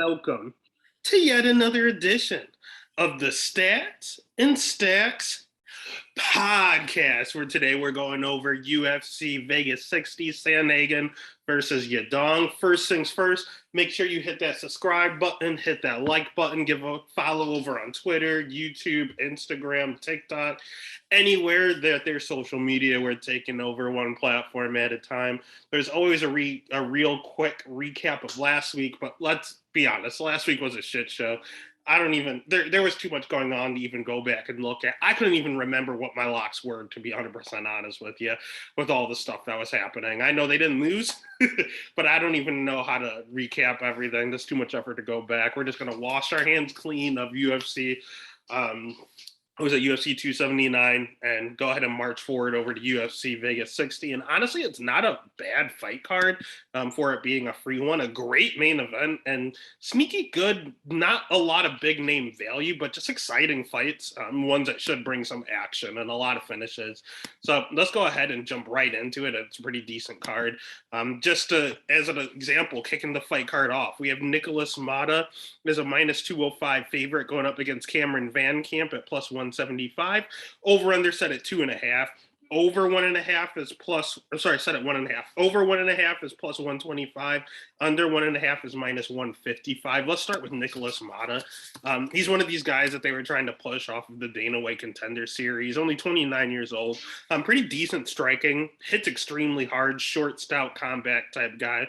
welcome to yet another edition of the Stats and Stacks podcast, where today we're going over UFC Vegas 60, Sandhagen versus Yadong. First things first, make sure you hit that subscribe button, hit that like button, give a follow over on Twitter, YouTube, Instagram, TikTok, anywhere that there's social media. We're taking over one platform at a time. There's always a real quick recap of last week, but let's be honest, last week was a shit show. I don't even there was too much going on to even go back and look at. I couldn't even remember what my locks were, to be 100% honest with you, with all the stuff that was happening. I know they didn't lose, but I don't even know how to recap everything. There's too much effort to go back. We're just gonna wash our hands clean of UFC. It was at UFC 279 and go ahead and march forward over to UFC Vegas 60. And honestly, it's not a bad fight card for it being a free one. A great main event and sneaky good, not a lot of big name value, but just exciting fights, ones that should bring some action and a lot of finishes. So let's go ahead and jump right into it. It's a pretty decent card. As an example, kicking the fight card off, we have Nicholas Mata is a minus 205 favorite going up against Cameron Van Camp at plus 175. Over under set at 2.5. Over 1.5 is set at 1.5. Over 1.5 is plus 125. Under 1.5 is minus 155. Let's start with Nicholas Mata. He's one of these guys that they were trying to push off of the Dana White Contender Series. Only 29 years old. Pretty decent striking. Hits extremely hard. Short, stout, combat type guy.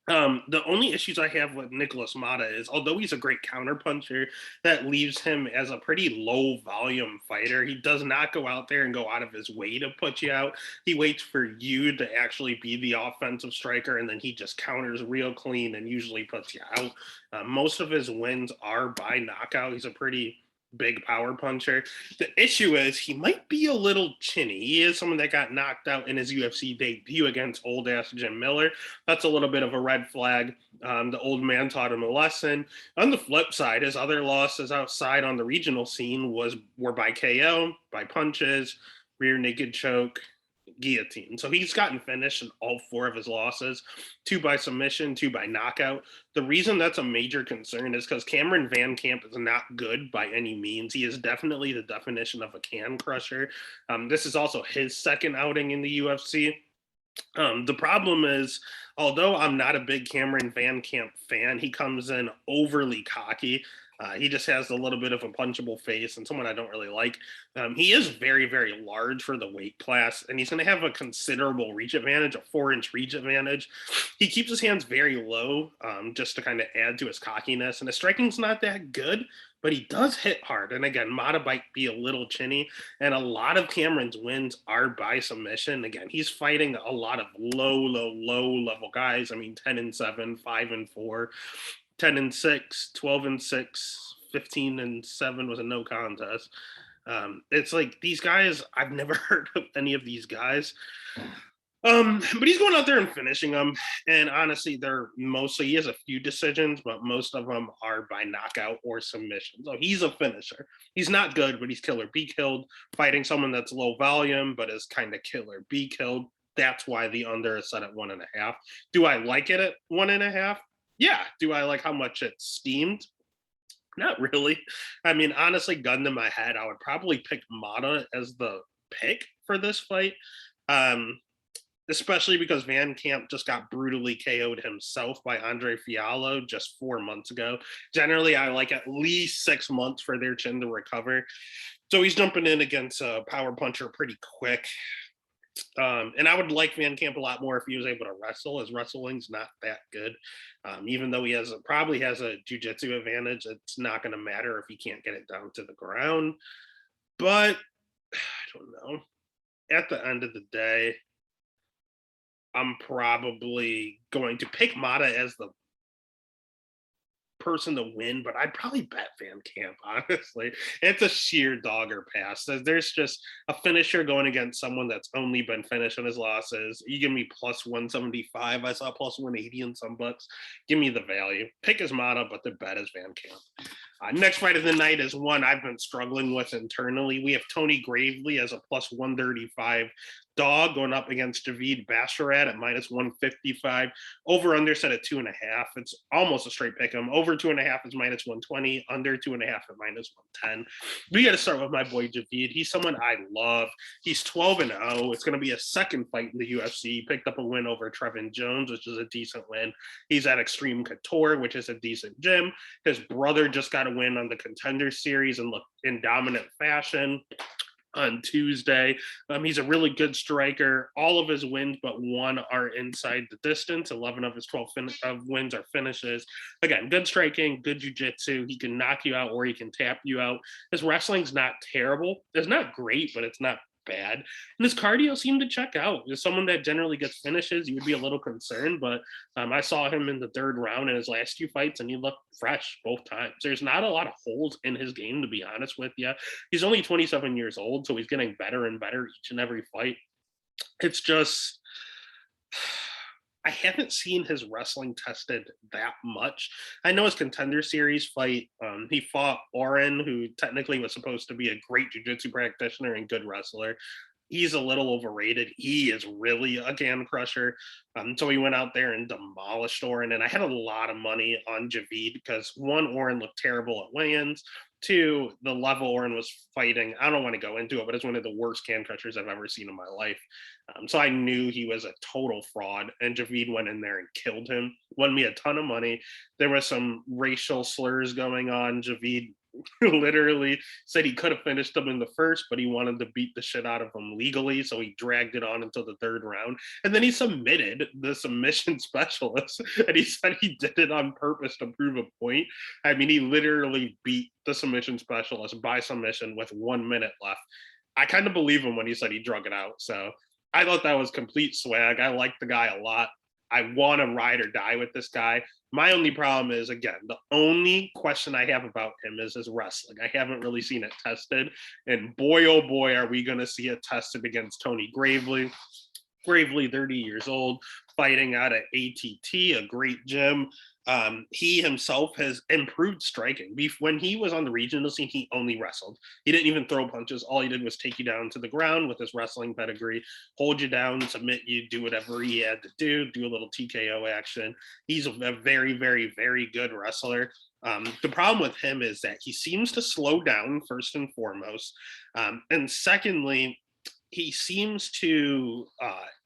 The only issues I have with Nicholas Mata is, although he's a great counterpuncher, that leaves him as a pretty low volume fighter. He does not go out there and go out of his way to put you out. He waits for you to actually be the offensive striker, and then he just counters real clean and usually puts you out. Most of his wins are by knockout. He's a pretty big power puncher. The issue is he might be a little chinny. He is someone that got knocked out in his UFC debut against old ass Jim Miller. That's a little bit of a red flag. The old man taught him a lesson. On the flip side, his other losses outside on the regional scene were by KO, by punches, rear naked choke, guillotine. So he's gotten finished in all 4 of his losses, 2 by submission, 2 by knockout. The reason that's a major concern is because Cameron Van Camp is not good by any means. He is definitely the definition of a can crusher. This is also his second outing in the UFC. The problem is, although I'm not a big Cameron Van Camp fan, he comes in overly cocky. He just has a little bit of a punchable face and someone I don't really like. He is very, very large for the weight class, and he's going to have a considerable reach advantage, a 4-inch reach advantage. He keeps his hands very low just to kind of add to his cockiness, and his striking's not that good, but he does hit hard. And again, Mata might be a little chinny, and a lot of Cameron's wins are by submission. Again, he's fighting a lot of low level guys. I mean, 10-7, 5-4. 10-6, 12-6, 15-7 was a no contest. It's like these guys, I've never heard of any of these guys. But he's going out there and finishing them. And honestly, he has a few decisions, but most of them are by knockout or submission. So he's a finisher. He's not good, but he's kill or be killed. Fighting someone that's low volume, but is kind of kill or be killed. That's why the under is set at 1.5. Do I like it at 1.5? Yeah. Do I like how much it's steamed? Not really. I mean, honestly, gun to my head, I would probably pick Mata as the pick for this fight. Especially because Van Camp just got brutally KO'd himself by Andre Fiallo just 4 months ago. Generally, I like at least 6 months for their chin to recover. So he's jumping in against a power puncher pretty quick. And I would like Van Camp a lot more if he was able to wrestle. His wrestling's not that good. Even though he probably has a jiu-jitsu advantage, it's not going to matter if he can't get it down to the ground. But I don't know. At the end of the day, I'm probably going to pick Mata as the person to win, but I'd probably bet Van Camp, honestly. It's a sheer dogger pass. There's just a finisher going against someone that's only been finishing his losses. You give me plus 175. I saw plus 180 in some books. Give me the value. Pick his Mata, but the bet is Van Camp. Next fight of the night is one I've been struggling with internally. We have Tony Gravely as a plus 135 dog going up against Javid Basharat at minus 155. Over under set at 2.5. It's almost a straight pick 'em. Over 2.5 is minus 120. Under 2.5 at minus 110. We got to start with my boy Javid. He's someone I love. He's 12-0. It's going to be a second fight in the UFC. He picked up a win over Trevin Jones, which is a decent win. He's at Extreme Couture, which is a decent gym. His brother just got a win on the Contender Series and looked in dominant fashion on Tuesday. He's a really good striker. All of his wins but one are inside the distance. 11 of his 12 wins are finishes. Again, good striking, good jiu-jitsu. He can knock you out or he can tap you out. His wrestling's not terrible. It's not great, but it's not bad. And his cardio seemed to check out. As someone that generally gets finishes, you would be a little concerned, but I saw him in the third round in his last few fights, and he looked fresh both times. There's not a lot of holes in his game, to be honest with you. He's only 27 years old, so he's getting better and better each and every fight. It's just, I haven't seen his wrestling tested that much. I know his Contender Series fight, he fought Oren, who technically was supposed to be a great jiu-jitsu practitioner and good wrestler. He's a little overrated. He is really a can crusher. So he went out there and demolished Oren. And I had a lot of money on Javid because one, Oren looked terrible at weigh-ins. Two, the level Oren was fighting, I don't want to go into it, but it's one of the worst can crushers I've ever seen in my life. So I knew he was a total fraud, and Javid went in there and killed him. Won me a ton of money. There was some racial slurs going on. Javid literally said he could have finished him in the first, but he wanted to beat the shit out of him legally, so he dragged it on until the third round. And then he submitted the submission specialist, and he said he did it on purpose to prove a point. I mean, he literally beat the submission specialist by submission with 1 minute left. I kind of believe him when he said he drug it out. So I thought that was complete swag. I like the guy a lot. I want to ride or die with this guy. My only problem is, again, the only question I have about him is his wrestling. I haven't really seen it tested. And boy, oh boy, are we going to see it tested against Tony Gravely. Gravely, 30 years old, fighting out at ATT, a great gym. He himself has improved striking. When he was on the regional scene, he only wrestled. He didn't even throw punches. All he did was take you down to the ground with his wrestling pedigree, hold you down, submit you, do whatever he had to do a little TKO action. He's a very, very, very good wrestler. The problem with him is that he seems to slow down, first and foremost. And secondly, he seems to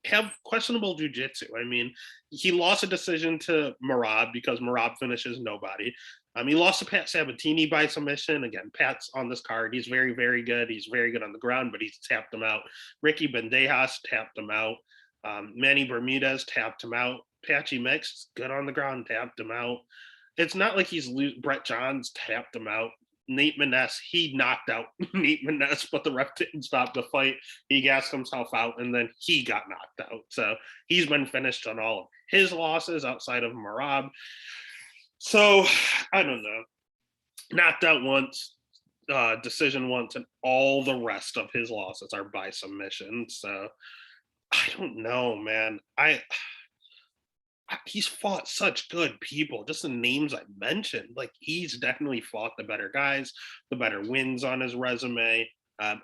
have questionable jiu-jitsu. I mean, he lost a decision to Merab because Merab finishes nobody. He lost to Pat Sabatini by submission. Again, Pat's on this card. He's very, very good. He's very good on the ground, but he's tapped him out. Ricky Bandejas tapped him out. Manny Bermudez tapped him out. Patchy Mix, good on the ground, tapped him out. It's not like Brett Johns tapped him out. Nate Maness, he knocked out Nate Maness, but the ref didn't stop the fight. He gassed himself out, and then he got knocked out. So he's been finished on all of his losses outside of Merab. So I don't know. Knocked out once, decision once, and all the rest of his losses are by submission. So I don't know, man. He's fought such good people. Just the names I mentioned, like he's definitely fought the better guys, the better wins on his resume.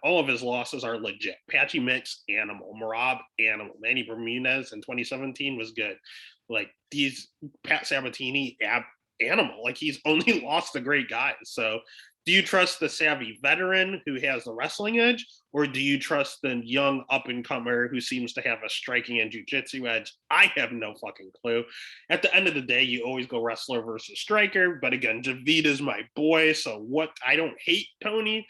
All of his losses are legit. Patchy Mix, animal. Merab, animal. Manny Bermudez in 2017 was good. Like these Pat Sabatini, animal. Like he's only lost the great guys. So do you trust the savvy veteran who has the wrestling edge, or do you trust the young up-and-comer who seems to have a striking and jiu-jitsu edge? I have no fucking clue. At the end of the day, you always go wrestler versus striker. But again, Javid is my boy, so what? I don't hate Tony.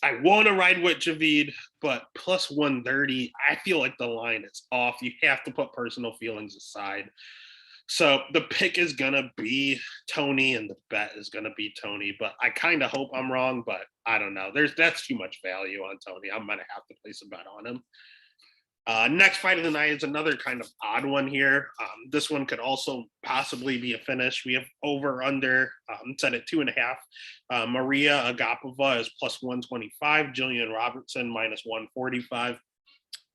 I want to ride with Javid, but plus 130, I feel like the line is off. You have to put personal feelings aside. So the pick is going to be Tony and the bet is going to be Tony, but I kind of hope I'm wrong, but I don't know. That's too much value on Tony. I'm going to have to place a bet on him. Next fight of the night is another kind of odd one here. This one could also possibly be a finish. We have over under set at 2.5. Maria Agapova is plus 125. Jillian Robertson minus 145.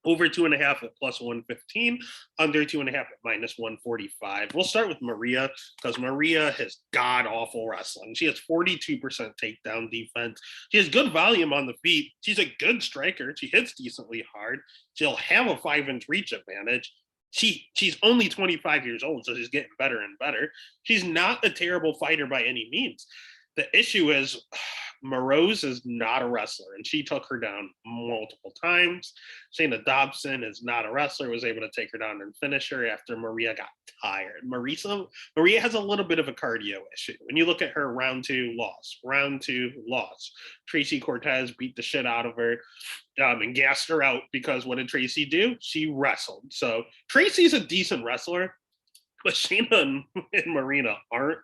Over 2.5 at plus 115, under 2.5 at minus 145. We'll start with Maria because Maria has god awful wrestling. She has 42% takedown defense. She has good volume on the feet. She's a good striker. She hits decently hard. She'll have a 5-inch reach advantage. She's only 25 years old, so she's getting better and better. She's not a terrible fighter by any means. The issue is Morose is not a wrestler, and she took her down multiple times. Shayna Dobson is not a wrestler, was able to take her down and finish her after Maria got tired. Maria has a little bit of a cardio issue. When you look at her round two loss. Tracy Cortez beat the shit out of her and gassed her out because what did Tracy do? She wrestled. So Tracy's a decent wrestler. But Shayna and Marina aren't.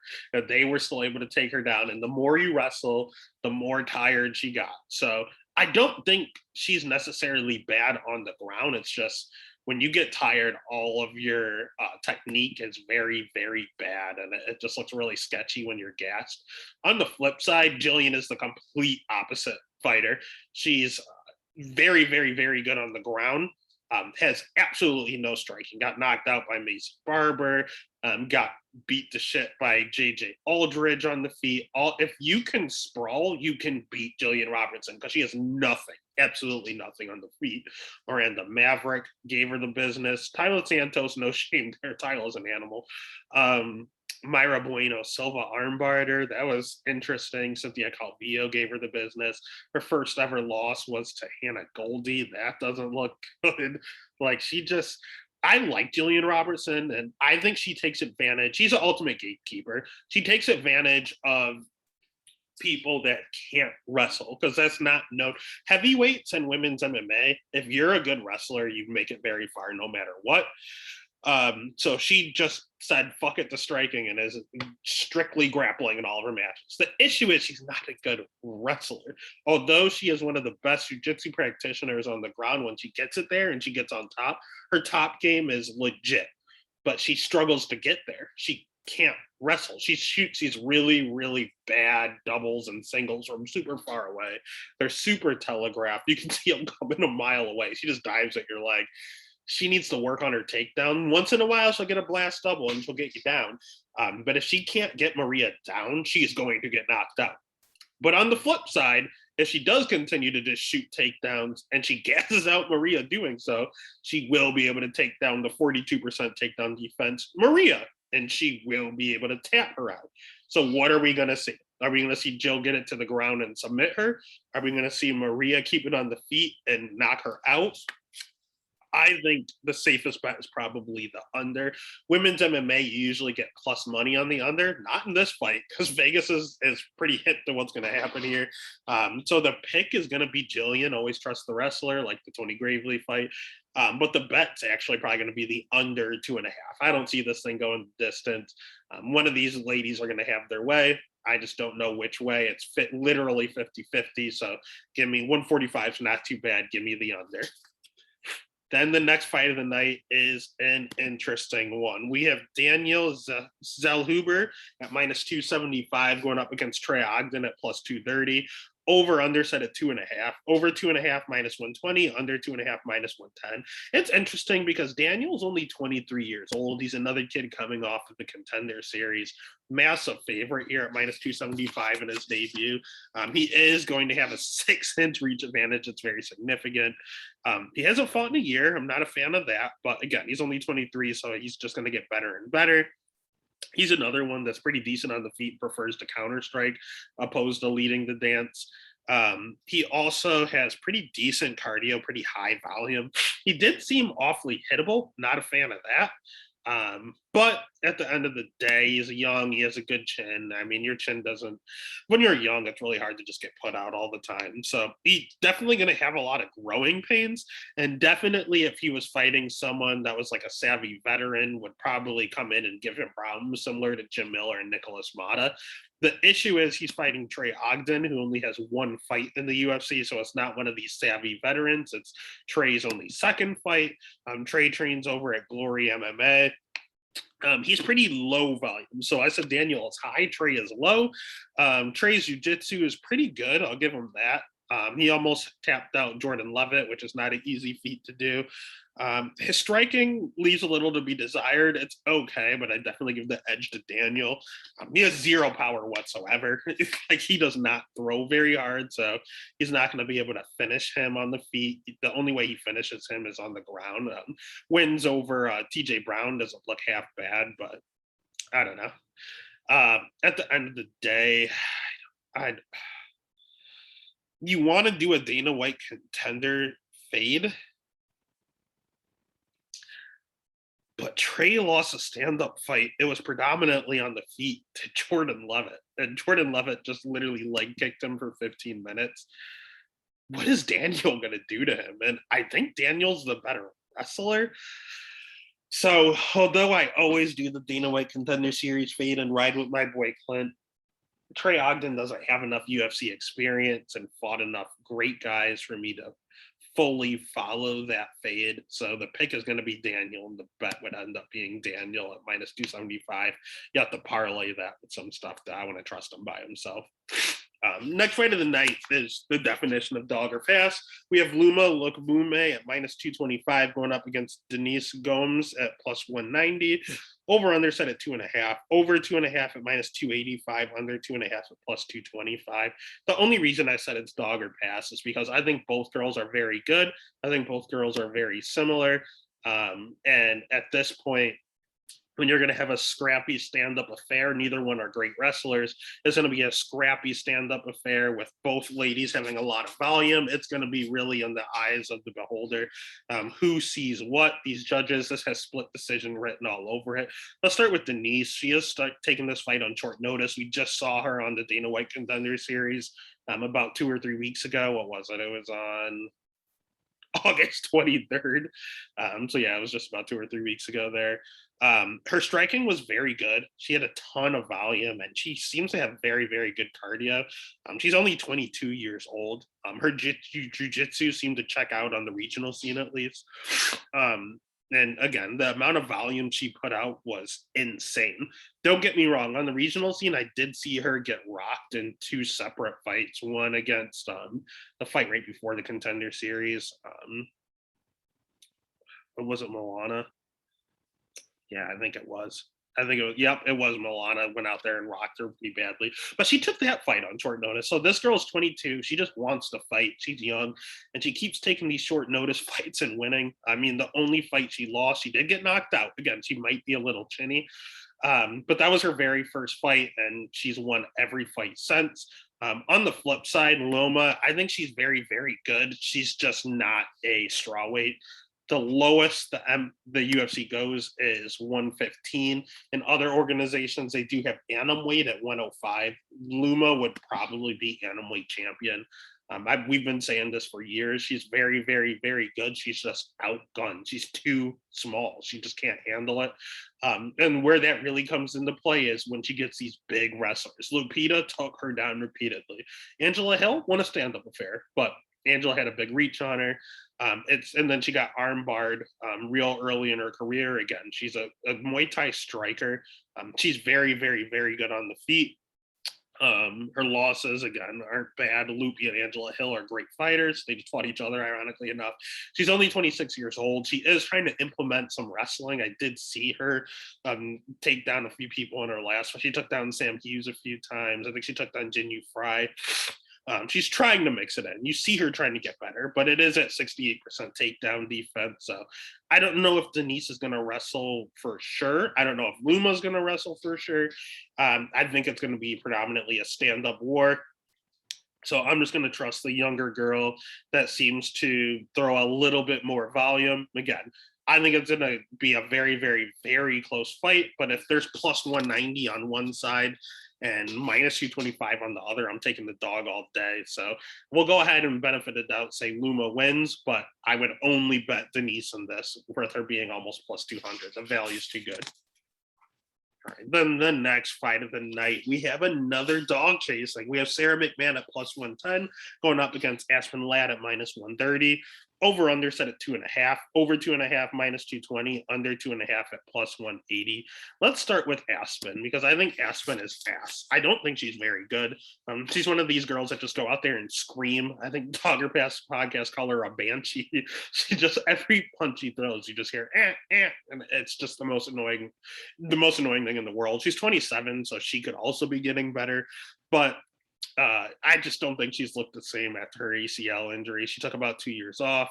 They were still able to take her down. And the more you wrestle, the more tired she got. So I don't think she's necessarily bad on the ground. It's just when you get tired, all of your technique is very, very bad. And it just looks really sketchy when you're gassed. On the flip side, Jillian is the complete opposite fighter. She's very, very, very good on the ground. Has absolutely no striking. Got knocked out by Macy Barber. Got beat to shit by JJ Aldridge on the feet. If you can sprawl, you can beat Jillian Robertson because she has nothing, absolutely nothing on the feet. Miranda Maverick gave her the business. Tyler Santos, no shame there. Tyler's an animal. Myra Bueno Silva armbar. That was interesting. Cynthia Calvillo gave her the business. Her first ever loss was to Hannah Goldie. That doesn't look good. I like Jillian Robertson, and I think she takes advantage. She's an ultimate gatekeeper. She takes advantage of people that can't wrestle because that's not known. Heavyweights and women's MMA, if you're a good wrestler, you make it very far no matter what. So she just said, fuck it to striking and is strictly grappling in all of her matches. The issue is she's not a good wrestler. Although she is one of the best jiu-jitsu practitioners on the ground, when she gets it there and she gets on top, her top game is legit, but she struggles to get there. She can't wrestle. She shoots these really, really bad doubles and singles from super far away. They're super telegraphed. You can see them coming a mile away. She just dives at your leg. She needs to work on her takedown. Once in a while, she'll get a blast double and she'll get you down. But if she can't get Maria down, she's going to get knocked out. But on the flip side, if she does continue to just shoot takedowns and she gasses out Maria doing so, she will be able to take down the 42% takedown defense Maria, and she will be able to tap her out. So what are we going to see? Are we going to see Jill get it to the ground and submit her? Are we going to see Maria keep it on the feet and knock her out? I think the safest bet is probably the under. Women's MMA, you usually get plus money on the under. Not in this fight, because Vegas is pretty hip to what's going to happen here. So the pick is going to be Jillian. Always trust the wrestler, like the Tony Gravely fight. But the bet's actually probably going to be the under 2.5. I don't see this thing going distance. One of these ladies are going to have their way. I just don't know which way. It's literally 50-50. So give me 145 is not too bad. Give me the under. Then the next fight of the night is an interesting one. We have Daniel Zellhuber at minus 275 going up against Trey Ogden at plus 230. Over under set at 2.5. Over 2.5 minus 120. Under 2.5 minus 110. It's interesting because Daniel's only 23 years old. He's another kid coming off of the Contender Series. Massive favorite here at minus 275 in his debut. He is going to have a 6-inch reach advantage. It's very significant. He hasn't fought in a year. I'm not a fan of that. But again, he's only 23, so he's just going to get better and better. He's another one that's pretty decent on the feet, prefers to counter strike opposed to leading the dance. He also has pretty decent cardio, pretty high volume. He did seem awfully hittable. Not a fan of that. But at the end of the day, he's young. He has a good chin. I mean, your chin doesn't, when you're young, it's really hard to just get put out all the time. So he's definitely going to have a lot of growing pains. And definitely if he was fighting someone that was like a savvy veteran, would probably come in and give him problems similar to Jim Miller and Nicholas Mata. The issue is he's fighting Trey Ogden, who only has one fight in the UFC, so it's not one of these savvy veterans. It's Trey's only second fight. Trey trains over at Glory MMA. He's pretty low volume. So I said Daniel is high, Trey is low. Trey's jiu-jitsu is pretty good. I'll give him that. He almost tapped out Jordan Levitt, which is not an easy feat to do. His striking leaves a little to be desired. It's okay, but I definitely give the edge to Daniel. He has zero power whatsoever. Like, he does not throw very hard, so he's not going to be able to finish him on the feet. The only way he finishes him is on the ground. Wins over TJ Brown doesn't look half bad, but I don't know. At the end of the day, I you want to do a Dana White contender fade, but Trey lost a stand-up fight. It was predominantly on the feet to Jordan Levitt, and Jordan Levitt just literally leg kicked him for 15 minutes. What is Daniel going to do to him? And I think Daniel's the better wrestler. So, although I always do the Dana White contender series fade and ride with my boy Clint, Trey Ogden doesn't have enough UFC experience and fought enough great guys for me to fully follow that fade. So the pick is going to be Daniel, and the bet would end up being Daniel at minus 275. You have to parlay that with some stuff that I want to trust him by himself. Next fight of the night is the definition of dog or fast. We have Luma Lookboonmee at minus 225 going up against Denise Gomes at plus 190. Over under set at 2.5. Over 2.5 at minus 285. Under 2.5 at plus 225. The only reason I said it's dog or pass is because I think both girls are very good. I think both girls are very similar. And at this point, when you're going to have a scrappy stand-up affair, neither one are great wrestlers. It's going to be a scrappy stand-up affair with both ladies having a lot of volume. It's going to be really in the eyes of the beholder. Who sees what? These judges, this has split decision written all over it. Let's start with Denise. She is taking this fight on short notice. We just saw her on the Dana White Contender Series about 2 or 3 weeks ago. What was it? It was on August 23rd. So yeah, it was just about 2 or 3 weeks ago there. Her striking was very good. She had a ton of volume, and she seems to have very, very good cardio. She's only 22 years old. Her jiu-jitsu seemed to check out on the regional scene at least. And again, the amount of volume she put out was insane. Don't get me wrong, on the regional scene, I did see her get rocked in 2 separate fights. One against the fight right before the Contender Series. Or was it Milana? Yeah, I think it was. It was Milana, went out there and rocked her pretty badly. But she took that fight on short notice. So this girl's 22. She just wants to fight. She's young, and she keeps taking these short notice fights and winning. I mean, the only fight she lost, she did get knocked out. Again, she might be a little chinny. But that was her very first fight, and she's won every fight since. On the flip side, Loma, I think she's very, very good. She's just not a strawweight. The lowest the UFC goes is 115. In other organizations, they do have atomweight at 105. Luma would probably be atomweight champion. We've been saying this for years. She's very, very, very good. She's just outgunned. She's too small. She just can't handle it. And where that really comes into play is when she gets these big wrestlers. Lupita took her down repeatedly. Angela Hill won a stand-up affair, but Angela had a big reach on her. And then she got armbarred real early in her career. Again, she's a Muay Thai striker. She's very, very, very good on the feet. Her losses, again, aren't bad. Loopy and Angela Hill are great fighters. They just fought each other, ironically enough. She's only 26 years old. She is trying to implement some wrestling. I did see her take down a few people in her last fight. She took down Sam Hughes a few times. I think she took down Jinyu Fry. She's trying to mix it in. You see her trying to get better, but it is at 68% takedown defense. So I don't know if Denise is going to wrestle for sure. I don't know if Luma's going to wrestle for sure. I think it's going to be predominantly a stand-up war. So I'm just going to trust the younger girl that seems to throw a little bit more volume. Again, I think it's going to be a very, very, very close fight. But if there's plus 190 on one side and minus 225 on the other, I'm taking the dog all day. So we'll go ahead and benefit the doubt, say Luma wins, but I would only bet Denise in this, with her being almost plus 200. The value's too good. All right, then the next fight of the night, we have another dog chasing. We have Sarah McMahon at plus 110 going up against Aspen Ladd at minus 130. Over under set at 2.5, over 2.5 minus 220, under 2.5 at plus 180. Let's start with Aspen because I think Aspen is ass. I don't think she's very good. She's one of these girls that just go out there and scream. I think Dogger Pass podcast call her a banshee. She just, every punch she throws, you just hear and it's just the most annoying thing in the world. She's 27, so she could also be getting better, but I just don't think she's looked the same after her ACL injury. She took about 2 years off.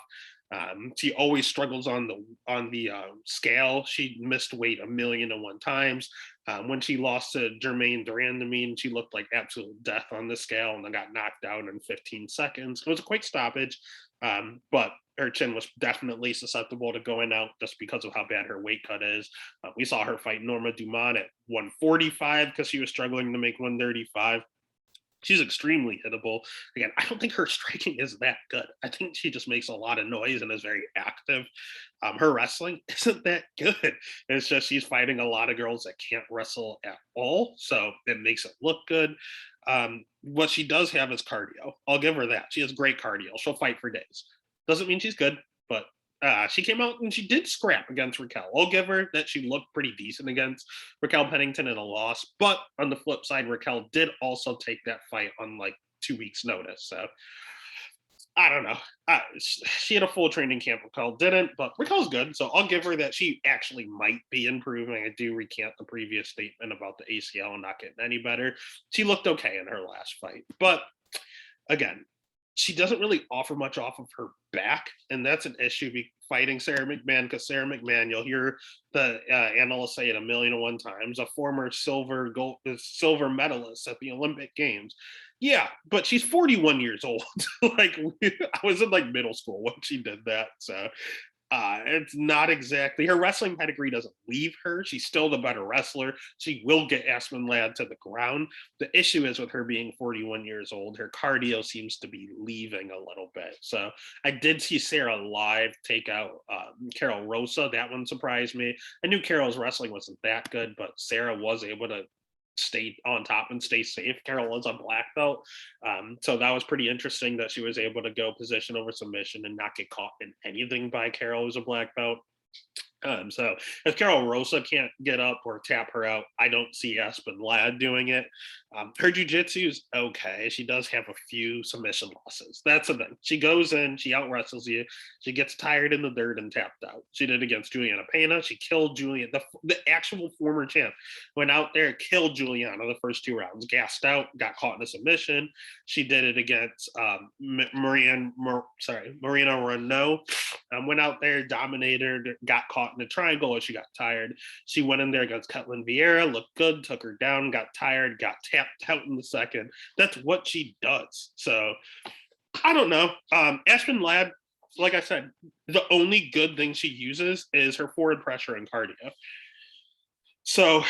She always struggles on the scale. She missed weight 1,000,001 times. When she lost to Jermaine Durandamine, she looked like absolute death on the scale and then got knocked down in 15 seconds. It was a quick stoppage, but her chin was definitely susceptible to going out just because of how bad her weight cut is. We saw her fight Norma Dumont at 145 because she was struggling to make 135. She's extremely hittable. Again, I don't think her striking is that good. I think she just makes a lot of noise and is very active. Her wrestling isn't that good. It's just she's fighting a lot of girls that can't wrestle at all, so it makes it look good. What she does have is cardio. I'll give her that. She has great cardio. She'll fight for days. Doesn't mean she's good, but she came out and she did scrap against Raquel. I'll give her that she looked pretty decent against Raquel Pennington in a loss. But on the flip side, Raquel did also take that fight on like 2 weeks' notice. So I don't know. She had a full training camp. Raquel didn't, but Raquel's good. So I'll give her that she actually might be improving. I do recant the previous statement about the ACL and not getting any better. She looked okay in her last fight. But again, she doesn't really offer much off of her back, and that's an issue fighting Sarah McMahon, because Sarah McMahon, you'll hear the analysts say it 1,000,001 times, a former silver medalist at the Olympic Games. Yeah, but she's 41 years old. Like, I was in like middle school when she did that, so it's not exactly, her wrestling pedigree doesn't leave her. She's still the better wrestler. She will get Aspen Ladd to the ground. The issue is with her being 41 years old, her cardio seems to be leaving a little bit. So I did see Sarah live take out Carol Rosa. That one surprised me. I knew Carol's wrestling wasn't that good, but Sarah was able to stay on top and stay safe. Carol was a black belt, so that was pretty interesting that she was able to go position over submission and not get caught in anything by Carol, who's a black belt. So if Carol Rosa can't get up or tap her out, I don't see Aspen Ladd doing it. Her jiu-jitsu is okay. She does have a few submission losses. That's the thing. She goes in, she out-wrestles you, she gets tired in the dirt and tapped out. She did against Juliana Pena. She killed Juliana, the actual former champ, went out there, killed Juliana the first 2 rounds, gassed out, got caught in a submission. She did it against Marina Renault. Went out there, dominated, got caught in a triangle, and she got tired. She went in there against Ketlin Vieira, looked good, took her down, got tired, got tapped out in the second. That's what she does. So I don't know. Aspen Ladd, like I said, the only good thing she uses is her forward pressure and cardio. So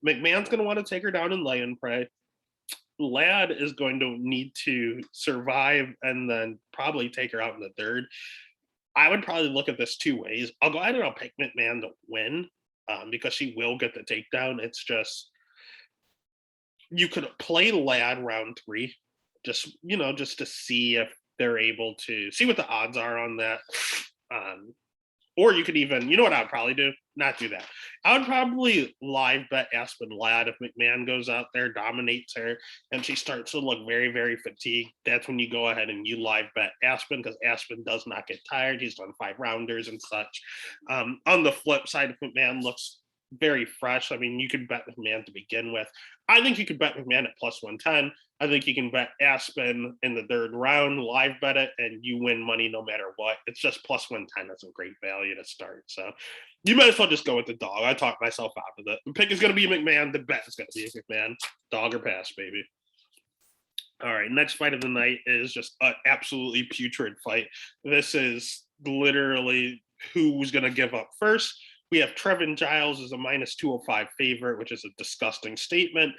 McMahon's going to want to take her down and lay and pray. Ladd is going to need to survive and then probably take her out in the third. I would probably look at this 2 ways. I'll go ahead and I'll pick McMahon to win because she will get the takedown. It's just, you could play Ladd round 3, just to see if they're able to see what the odds are on that. Or you could even, you know what I'd probably do? Not do that. I would probably live bet Aspen Ladd if McMahon goes out there, dominates her, and she starts to look very, very fatigued. That's when you go ahead and you live bet Aspen, because Aspen does not get tired. He's done 5-rounders and such. On the flip side, if McMahon looks very fresh, I mean, you could bet McMahon to begin with. I think you could bet McMahon at plus 110. I think you can bet Aspen in the 3rd round, live bet it, and you win money no matter what. It's just plus 110. That's a great value to start. So you might as well just go with the dog. I talked myself out of it. The pick is going to be McMahon. The bet is going to be McMahon. Dog or pass, baby. All right, next fight of the night is just an absolutely putrid fight. This is literally who's going to give up first. We have Trevin Giles as a minus 205 favorite, which is a disgusting statement,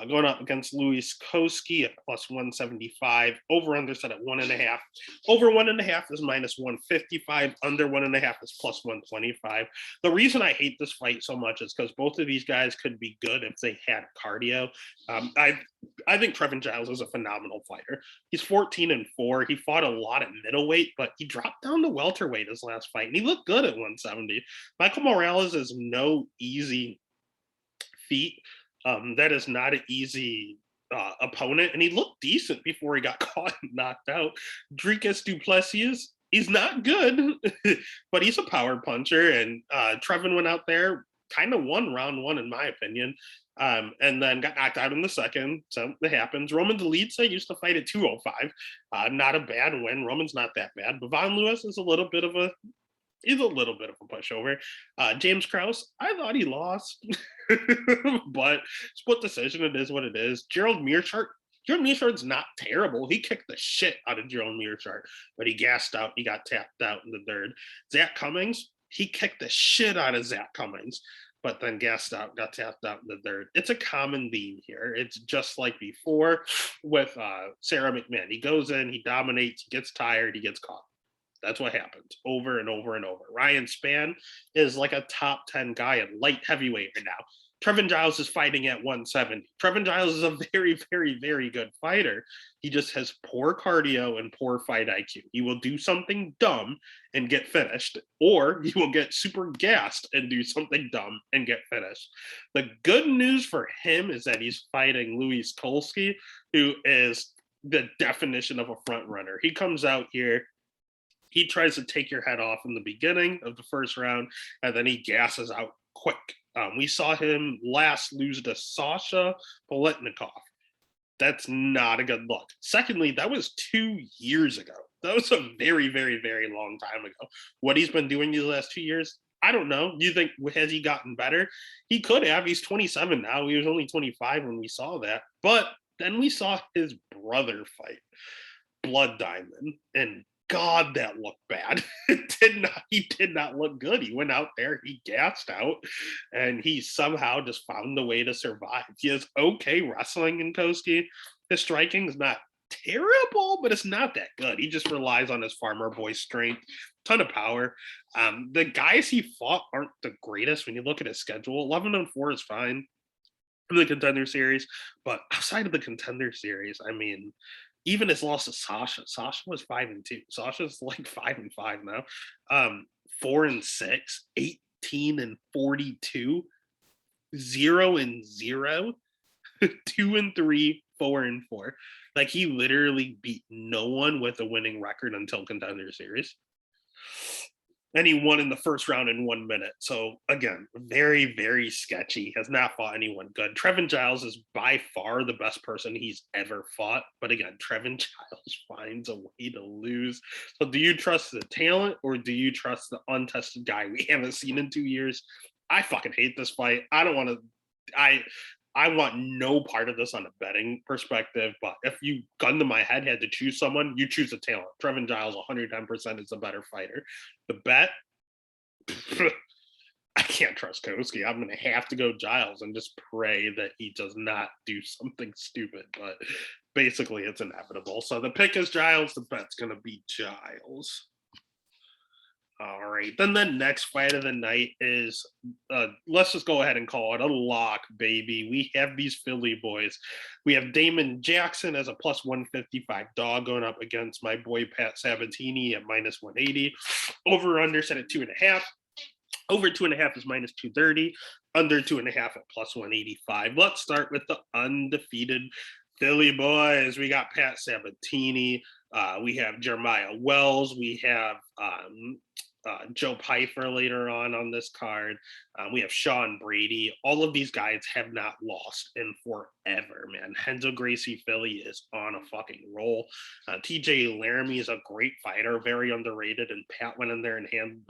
going up against Louis Koski at plus 175, over under set at 1.5. Over 1.5 is minus 155, under 1.5 is plus 125. The reason I hate this fight so much is because both of these guys could be good if they had cardio. I think Trevin Giles is a phenomenal fighter. He's 14-4. He fought a lot at middleweight, but he dropped down to welterweight his last fight, and he looked good at 170. Michael Morales is no easy feat. That is not an easy opponent, and he looked decent before he got caught and knocked out. Dricus du Plessis, he's not good, but he's a power puncher, and Trevin went out there, kind of won round one, in my opinion. And then got knocked out in the second. So it happens. Roman Dolidze used to fight at 205. Not a bad win. Roman's not that bad. But Von Lewis is a little bit of a pushover. James Krause, I thought he lost, but split decision. It is what it is. Gerald Mearshard's not terrible. He kicked the shit out of Gerald Mearshart, but he gassed out. He got tapped out in the third. Zach Cummings, he kicked the shit out of Zach Cummings, but then gassed out, got tapped out in the third. It's a common theme here. It's just like before with Sarah McMahon. He goes in, he dominates, he gets tired, he gets caught. That's what happens over and over and over. Ryan Spann is like a top 10 guy in light heavyweight right now. Trevin Giles is fighting at 170. Trevin Giles is a very, very, very good fighter. He just has poor cardio and poor fight IQ. He will do something dumb and get finished, or he will get super gassed and do something dumb and get finished. The good news for him is that he's fighting Louis Kolsky, who is the definition of a front runner. He comes out here, he tries to take your head off in the beginning of the first round, and then he gasses out quick. We saw him last lose to Sasha Paletnikov. That's not a good look. Secondly, that was 2 years ago. That was a very, very, very long time ago. What he's been doing these last 2 years, I don't know. You think, has he gotten better? He could have. He's 27 now. He was only 25 when we saw that. But then we saw his brother fight, Blood Diamond, and God, that looked bad. He did not look good. He went out there, he gassed out, and he somehow just found a way to survive. He has okay wrestling in Koski. His striking is not terrible, but it's not that good. He just relies on his farmer boy strength, ton of power. The guys he fought aren't the greatest when you look at his schedule. 11-4 is fine in the Contender Series, but outside of the Contender Series, I mean, even his loss to Sasha was 5-2. Sasha's like 5-5 now. 4-6, 18-42, 0-0, 2-3, 4-4. Like, he literally beat no one with a winning record until Contender Series. And he won in the first round in 1 minute. So, again, very, very sketchy. Has not fought anyone good. Trevin Giles is by far the best person he's ever fought. But again, Trevin Giles finds a way to lose. So do you trust the talent, or do you trust the untested guy we haven't seen in 2 years? I fucking hate this fight. I don't want to. I want no part of this on a betting perspective, but if you, gun to my head, had to choose someone, you choose a talent. Trevin Giles 110% is a better fighter. The bet, I can't trust Koski. I'm going to have to go Giles and just pray that he does not do something stupid, but basically it's inevitable. So the pick is Giles, the bet's going to be Giles. All right. Then the next fight of the night is, let's just go ahead and call it a lock, baby. We have these Philly boys. We have Damon Jackson as a plus 155 dog going up against my boy Pat Sabatini at minus 180. Over under set at 2.5. Over 2.5 is minus 230. Under 2.5 at plus 185. Let's start with the undefeated Philly boys. We got Pat Sabatini. We have Jeremiah Wells. We have Joe Pyfer later on this card. We have Sean Brady. All of these guys have not lost in forever, man. Renzo Gracie Philly is on a fucking roll. TJ Laramie is a great fighter, very underrated, and Pat went in there and handled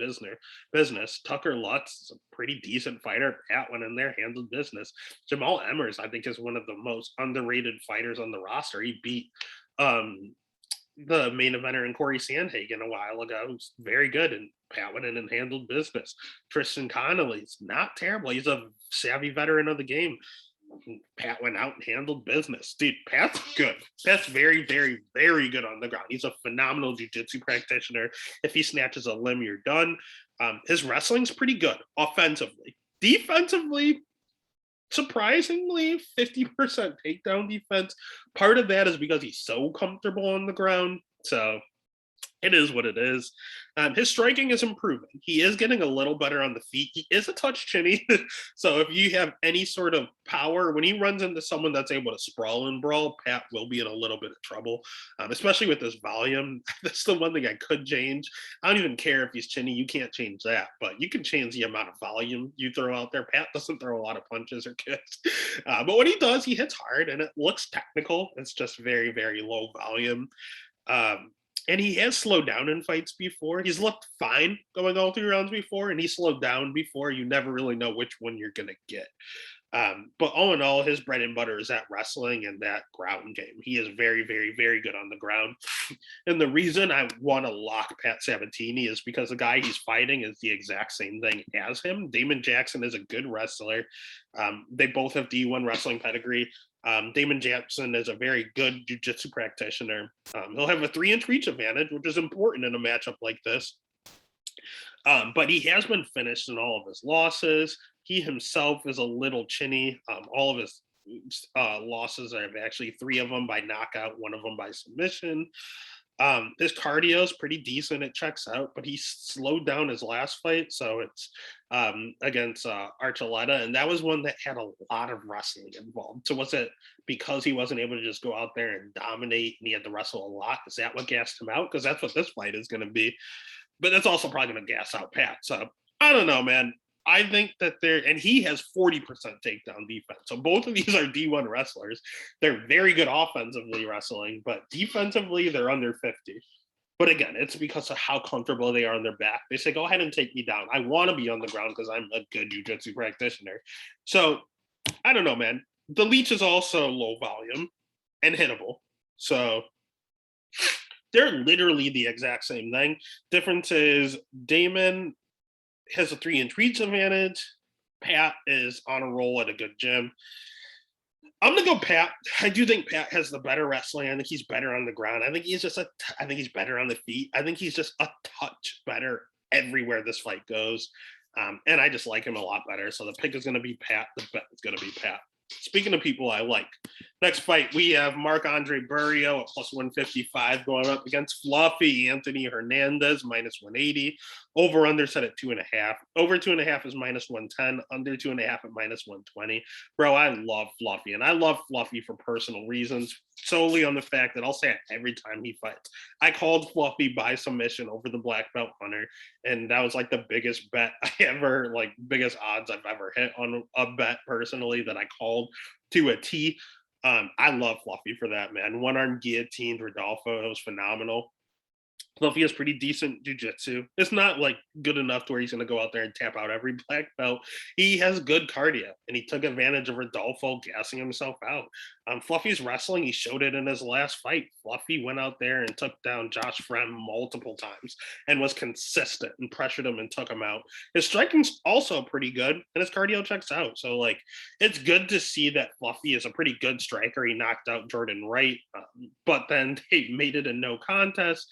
business. Tucker Lutz is a pretty decent fighter. Pat went in there, handled business. Jamal Emmers, I think, is one of the most underrated fighters on the roster. He beat the main eventer in Corey Sandhagen a while ago, who's very good, and Pat went in and handled business. Tristan Connolly's not terrible. He's a savvy veteran of the game. Pat went out and handled business. Dude, Pat's good. Pat's very, very, very good on the ground. He's a phenomenal jiu-jitsu practitioner. If he snatches a limb, you're done. His wrestling's pretty good offensively. Defensively, surprisingly 50% takedown defense. Part of that is because he's so comfortable on the ground. So it is what it is. His striking is improving. He is getting a little better on the feet. He is a touch chinny. So if you have any sort of power, when he runs into someone that's able to sprawl and brawl, Pat will be in a little bit of trouble, especially with this volume. That's the one thing I could change. I don't even care if he's chinny. You can't change that, but you can change the amount of volume you throw out there. Pat doesn't throw a lot of punches or kicks. But when he does, he hits hard and it looks technical. It's just very, very low volume. Um, and he has slowed down in fights before. He's looked fine going all 3 rounds before, and he slowed down before. You never really know which one you're going to get. But all in all, his bread and butter is that wrestling and that ground game. He is very, very, very good on the ground. And the reason I want to lock Pat Sabatini is because the guy he's fighting is the exact same thing as him. Damon Jackson is a good wrestler. They both have D1 wrestling pedigree. Damon Jackson is a very good jiu-jitsu practitioner. He'll have a 3-inch reach advantage, which is important in a matchup like this. But he has been finished in all of his losses. He himself is a little chinny. All of his losses are actually 3 of them by knockout, 1 of them by submission. His cardio is pretty decent. It checks out, but he slowed down his last fight. So it's against Archuleta. And that was one that had a lot of wrestling involved. So was it because he wasn't able to just go out there and dominate and he had to wrestle a lot? Is that what gassed him out? Because that's what this fight is going to be. But that's also probably going to gas out Pat. So I don't know, man. I think that and he has 40% takedown defense. So both of these are D1 wrestlers. They're very good offensively wrestling, but defensively, they're under 50. But again, it's because of how comfortable they are on their back. They say, go ahead and take me down. I want to be on the ground because I'm a good jiu-jitsu practitioner. So I don't know, man. The Leech is also low volume and hittable. So they're literally the exact same thing. Difference is Damon has a 3-inch reach advantage. Pat is on a roll at a good gym. I'm gonna go Pat. I do think Pat has the better wrestling. I think he's better on the ground. I think he's better on the feet. I think he's just a touch better everywhere this fight goes. And I just like him a lot better. So the pick is gonna be Pat. The bet is gonna be Pat. Speaking of people I like, next fight, we have Marc-Andre Barriault at plus 155 going up against Fluffy Anthony Hernandez, minus 180. Over under set at 2.5. Over 2.5 is minus 110. Under 2.5 at minus 120. Bro, I love Fluffy, and I love Fluffy for personal reasons, solely on the fact that I'll say it every time he fights. I called Fluffy by submission over the black belt Hunter, and that was like the biggest bet I ever, like biggest odds I've ever hit on a bet personally that I called to a T. I love Fluffy for that, man. One arm guillotined Rodolfo. It was phenomenal. Fluffy has pretty decent jujitsu. It's not like good enough to where he's going to go out there and tap out every black belt. He has good cardio, and he took advantage of Rodolfo gassing himself out. Fluffy's wrestling, he showed it in his last fight. Fluffy went out there and took down Josh Frem multiple times and was consistent and pressured him and took him out. His striking's also pretty good, and his cardio checks out. So, like, it's good to see that Fluffy is a pretty good striker. He knocked out Jordan Wright, but then they made it a no contest.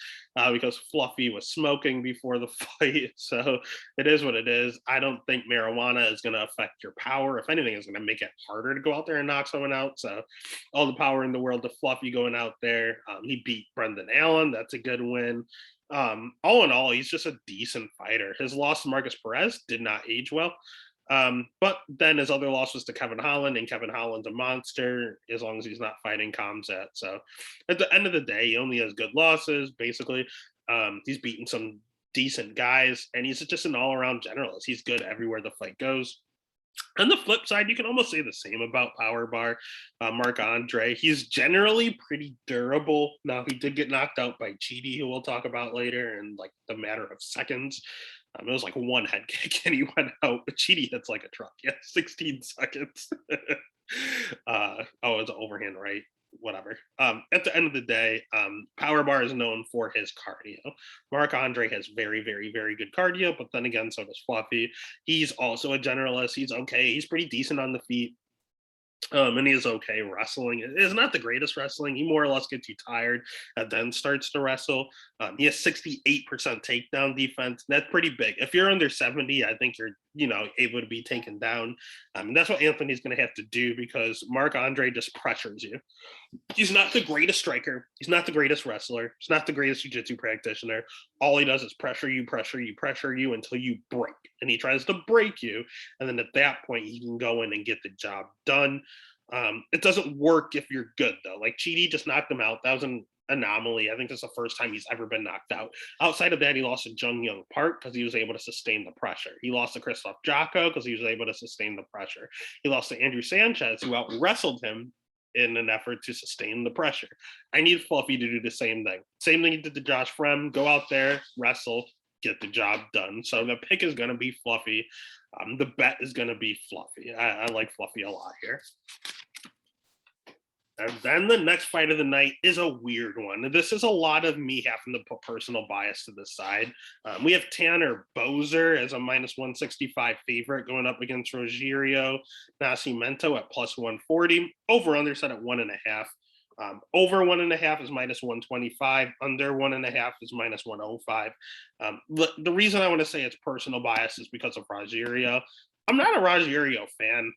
Because Fluffy was smoking before the fight. So it is what it is. I don't think marijuana is going to affect your power. If anything, it's going to make it harder to go out there and knock someone out. So all the power in the world to Fluffy going out there. He beat Brendan Allen. That's a good win. All in all, he's just a decent fighter. His loss to Marcus Perez did not age well. But then his other loss was to Kevin Holland, and Kevin Holland's a monster as long as he's not fighting Khamzat. So at the end of the day, he only has good losses, basically. He's beaten some decent guys, and he's just an all-around generalist. He's good everywhere the fight goes. On the flip side, you can almost say the same about Power Bar, Marc-Andre. He's generally pretty durable. Now, he did get knocked out by Chidi, who we'll talk about later, in like the matter of seconds. It was like one head kick and he went out, but Chidi hits like a truck. Yeah, 16 seconds. It was an overhand right. Whatever. At the end of the day, Power Bar is known for his cardio. Marc-Andre has very, very, very good cardio, but then again, so does Fluffy. He's also a generalist. He's okay. He's pretty decent on the feet. And he is okay wrestling. It is not the greatest wrestling. He more or less gets you tired and then starts to wrestle. He has 68% takedown defense. That's pretty big. If you're under 70, I think you're, able to be taken down. And that's what Anthony's going to have to do because Mark Andre just pressures you. He's not the greatest striker. He's not the greatest wrestler. He's not the greatest jiu-jitsu practitioner. All he does is pressure you, pressure you, pressure you until you break. And he tries to break you. And then at that point, he can go in and get the job done. It doesn't work if you're good, though. Like, Chidi just knocked him out. That was an anomaly. I think that's the first time he's ever been knocked out. Outside of that, he lost to Jung Young Park because he was able to sustain the pressure. He lost to Christoph Jocko because he was able to sustain the pressure. He lost to Andrew Sanchez, who out-wrestled him in an effort to sustain the pressure. I need Fluffy to do the same thing. Same thing he did to Josh Frem. Go out there, wrestle, get the job done. So the pick is going to be Fluffy. The bet is going to be Fluffy. I like Fluffy a lot here. And then the next fight of the night is a weird one. This is a lot of me having to put personal bias to the side. We have Tanner Boser as a minus 165 favorite going up against Rogerio Nascimento at plus 140. Over under set at 1.5. Over 1.5 is minus 125. Under 1.5 is minus 105. The reason I want to say it's personal bias is because of Rogerio. I'm not a Rogerio fan.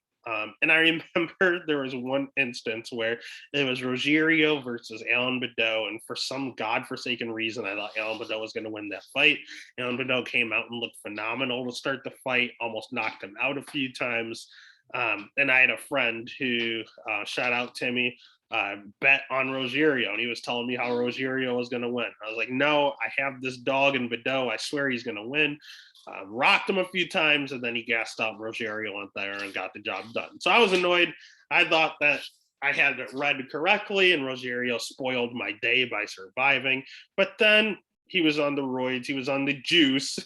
And I remember there was one instance where it was Rogerio versus Alan Badeau, and for some godforsaken reason, I thought Alan Badeau was going to win that fight. Alan Badeau came out and looked phenomenal to start the fight, almost knocked him out a few times. And I had a friend who, shout out Timmy, bet on Rogerio, and he was telling me how Rogerio was going to win. I was like, no, I have this dog in Badeau. I swear he's going to win. Rocked him a few times, and then he gassed out Rogerio went there and got the job done. So I was annoyed. I thought that I had it read correctly, and Rogerio spoiled my day by surviving. But then he was on the roids, he was on the juice,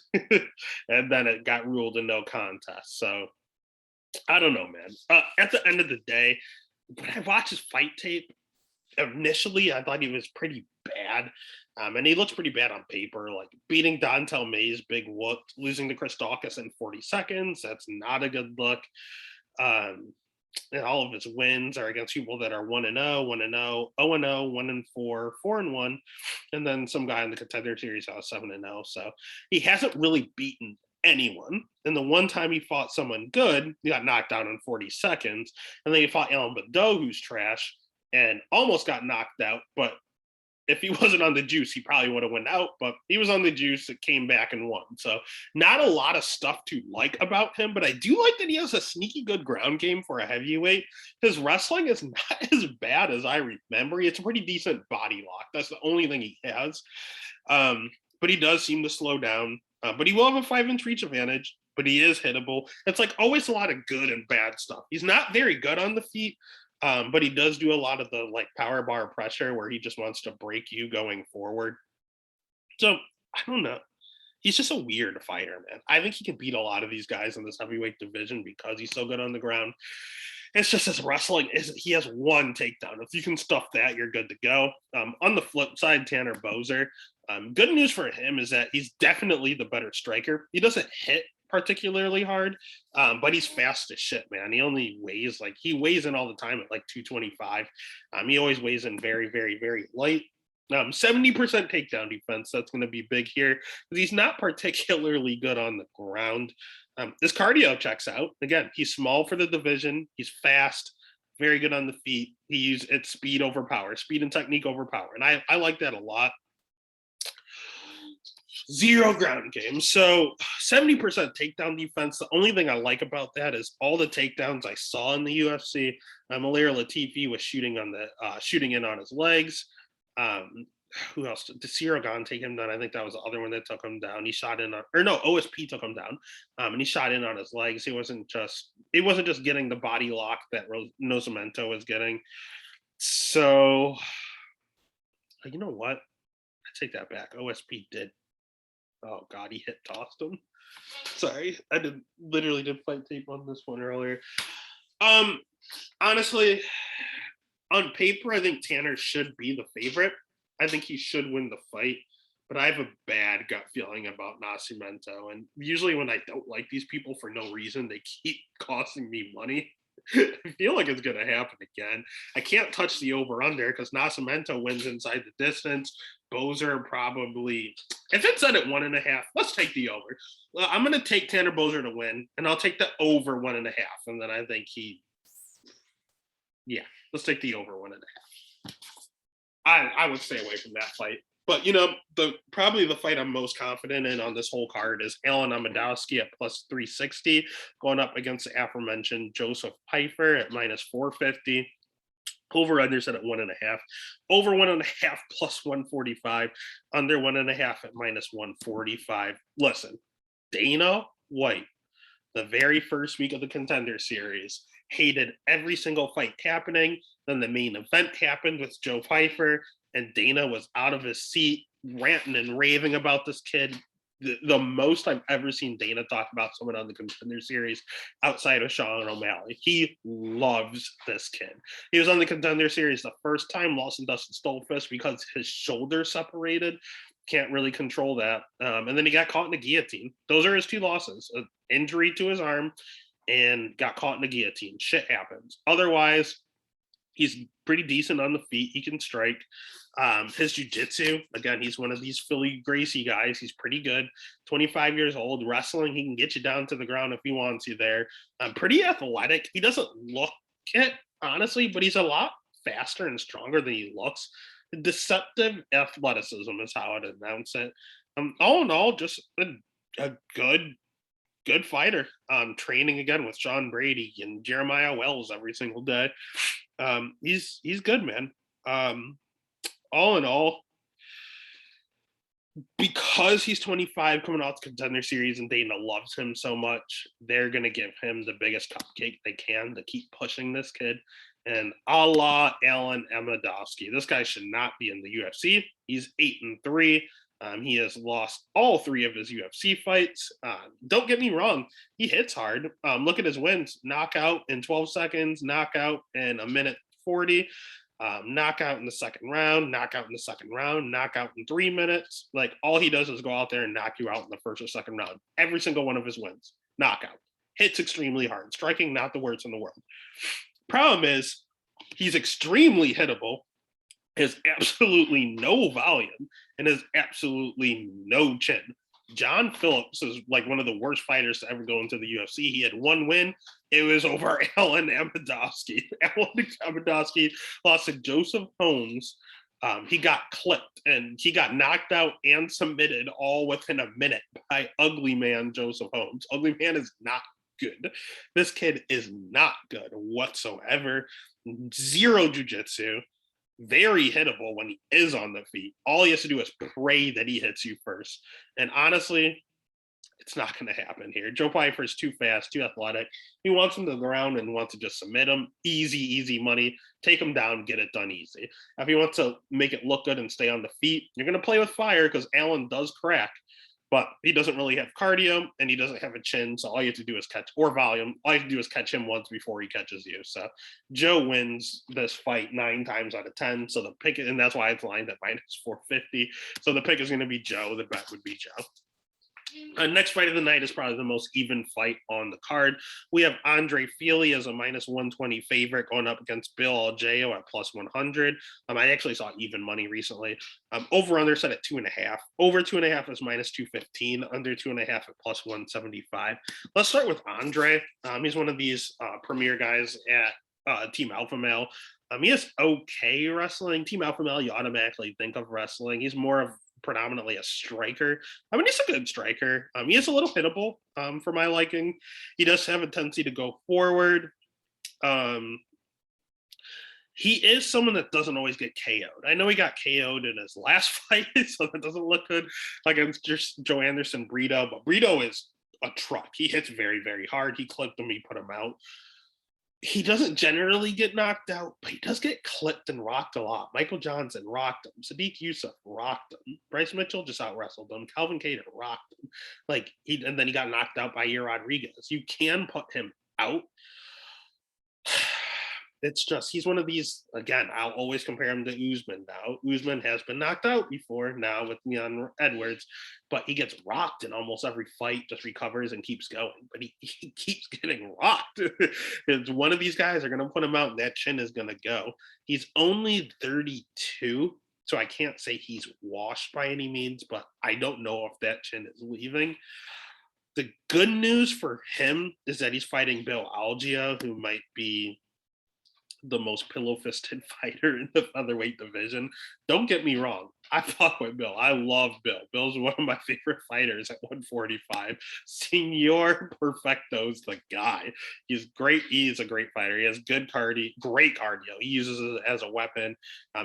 and then it got ruled a no contest. So I don't know, man. At the end of the day, when I watched his fight tape, initially I thought he was pretty bad. And he looks pretty bad on paper, like beating Dontel Mays, big whoop, losing to Chris Dawkins in 40 seconds. That's not a good look. And all of his wins are against people that are 1-0, 1-0, 0-0, 1-4, 4-1, and then some guy in the contender series out 7-0. So he hasn't really beaten anyone. And the one time he fought someone good, he got knocked down in 40 seconds. And then he fought Alan Badeau, who's trash, and almost got knocked out, but if he wasn't on the juice, he probably would have went out, but he was on the juice. It came back and won. So not a lot of stuff to like about him, but I do like that he has a sneaky good ground game for a heavyweight. His wrestling is not as bad as I remember. It's a pretty decent body lock. That's the only thing he has. But he does seem to slow down. But he will have a 5-inch reach advantage, but he is hittable. It's like always a lot of good and bad stuff. He's not very good on the feet. But he does do a lot of the like power bar pressure where he just wants to break you going forward. So I don't know. He's just a weird fighter, man. I think he can beat a lot of these guys in this heavyweight division because he's so good on the ground. It's just his wrestling is he has one takedown. If you can stuff that, you're good to go. On the flip side, Tanner Boser. Good news for him is that he's definitely the better striker. He doesn't hit particularly hard, but he's fast as shit, man. He only weighs he weighs in all the time at like 225. He always weighs in very, very, very light. 70% takedown defense. That's going to be big here because he's not particularly good on the ground. His cardio checks out. Again, he's small for the division. He's fast, very good on the feet. He uses its speed over power, speed and technique over power, and I like that a lot. Zero ground game. So 70% takedown defense. The only thing I like about that is all the takedowns I saw in the UFC. Malir Latifi was shooting in on his legs. Who else? Did Sandhagen take him down? I think that was the other one that took him down. He shot in on, or no, OSP took him down. And he shot in on his legs. It wasn't just getting the body lock that Nascimento was getting. So you know what? I take that back. OSP did. Oh God, he tossed him. Sorry, I literally did fight tape on this one earlier. Honestly, on paper, I think Tanner should be the favorite. I think he should win the fight, but I have a bad gut feeling about Nascimento. And usually when I don't like these people for no reason, they keep costing me money. I feel like it's going to happen again. I can't touch the over under because Nascimento wins inside the distance. Bozer probably, if it's set at 1.5, let's take the over. Well, I'm going to take Tanner Bozer to win, and I'll take the over 1.5. And then I think let's take the over 1.5. I would stay away from that fight. But probably the fight I'm most confident in on this whole card is Alan Amedowski at plus 360, going up against the aforementioned Joseph Pfeiffer at minus 450. Over under set at 1.5. Over 1.5 plus 145. Under 1.5 at minus 145. Listen, Dana White, the very first week of the Contender Series, hated every single fight happening. Then the main event happened with Joe Pfeiffer, and Dana was out of his seat, ranting and raving about this kid. The most I've ever seen Dana talk about someone on the Contender Series outside of Sean O'Malley. He loves this kid. He was on the Contender Series the first time, lost in Dustin Stolfist because his shoulder separated. Can't really control that. And then he got caught in a guillotine. Those are his two losses: an injury to his arm and got caught in a guillotine. Shit happens. Otherwise, he's pretty decent on the feet. He can strike. His jiu-jitsu, again, he's one of these Philly Gracie guys. He's pretty good. 25 years old. Wrestling, he can get you down to the ground if he wants you there. Pretty athletic. He doesn't look it, honestly, but he's a lot faster and stronger than he looks. Deceptive athleticism is how I'd announce it. All in all, just a good fighter. Training again with Sean Brady and Jeremiah Wells every single day. He's good, man. All in all, because he's 25 coming off the Contender Series and Dana loves him so much, they're going to give him the biggest cupcake they can to keep pushing this kid. And a la Alan Amedowski, this guy should not be in the UFC. He's 8-3. He has lost all 3 of his UFC fights. Don't get me wrong, he hits hard. Look at his wins: knockout in 12 seconds, knockout in 1:40, knockout in the second round, knockout in the second round, knockout in 3 minutes. Like, all he does is go out there and knock you out in the first or second round. Every single one of his wins, knockout. Hits extremely hard. Striking, not the worst in the world. Problem is, he's extremely hittable, has absolutely no volume, and has absolutely no chin. John Phillips is like one of the worst fighters to ever go into the UFC. He had 1 win. It was over Alan Amedowski. Alan Amedowski lost to Joseph Holmes. He got clipped and he got knocked out and submitted all within a minute by Ugly Man Joseph Holmes. Ugly Man is not good. This kid is not good whatsoever. Zero jiu-jitsu. Very hittable when he is on the feet. All he has to do is pray that he hits you first. And honestly, it's not going to happen here. Joe Pfeiffer is too fast, too athletic. He wants him to the ground and wants to just submit him. Easy money. Take him down, get it done easy. If he wants to make it look good and stay on the feet, you're going to play with fire because Allen does crack. But he doesn't really have cardio and he doesn't have a chin. So all you have to do is catch, or volume. All you have to do is catch him once before he catches you. So Joe wins this fight 9 times out of 10. So the pick, and that's why it's lined at minus 450. So the pick is going to be Joe. The bet would be Joe. Next fight of the night is probably the most even fight on the card. We have Andre Fili as a minus 120 favorite going up against Bill Algeo at plus 100. I actually saw even money recently. Over under set at 2.5. Over 2.5 is minus 215. Under 2.5 at plus 175. Let's start with Andre. He's one of these premier guys at Team Alpha Male. He is okay wrestling. Team Alpha Male, you automatically think of wrestling. He's more of predominantly a striker. I mean, he's a good striker. He is a little hittable for my liking. He does have a tendency to go forward. He is someone that doesn't always get KO'd. I know he got KO'd in his last fight, so that doesn't look good against just Joe Anderson Brito, but Brito is a truck. He hits very, very hard. He clipped him, he put him out. He doesn't generally get knocked out, but he does get clipped and rocked a lot. Michael Johnson rocked him. Sadiq Youssef rocked him. Bryce Mitchell just out wrestled him. Calvin Kattar rocked him. And then he got knocked out by Yair Rodriguez. You can put him out. It's just he's one of these again. I'll always compare him to Usman. Now Usman has been knocked out before now with Leon Edwards, but he gets rocked in almost every fight. Just recovers and keeps going, but he keeps getting rocked. It's one of these guys are going to put him out, and that chin is going to go. He's only 32, so I can't say he's washed by any means, but I don't know if that chin is leaving. The good news for him is that he's fighting Bill Algeo, who might be the most pillow-fisted fighter in the featherweight division. Don't get me wrong. I fuck with Bill. I love Bill. Bill's one of my favorite fighters at 145. Senor Perfecto's the guy. He's great. He is a great fighter. He has good cardio, great cardio. He uses it as a weapon.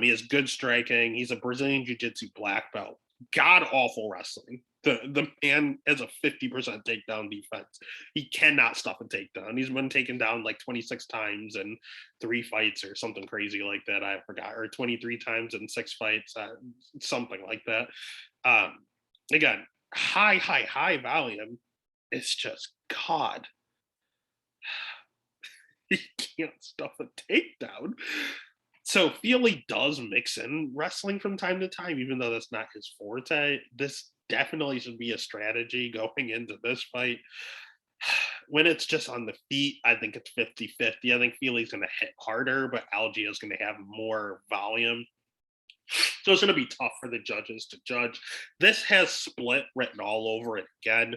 He has good striking. He's a Brazilian Jiu-Jitsu black belt. God awful wrestling. The man has a 50% takedown defense. He cannot stuff a takedown. He's been taken down like 26 times in 3 fights or something crazy like that. I forgot, or 23 times in 6 fights, something like that. Again, high volume. It's just God. He can't stuff a takedown. So Feely does mix in wrestling from time to time, even though that's not his forte. This definitely should be a strategy going into this fight. When it's just on the feet, I think it's 50-50. I think Feely's going to hit harder, but Algeo is going to have more volume. So it's going to be tough for the judges to judge. This has split written all over it again.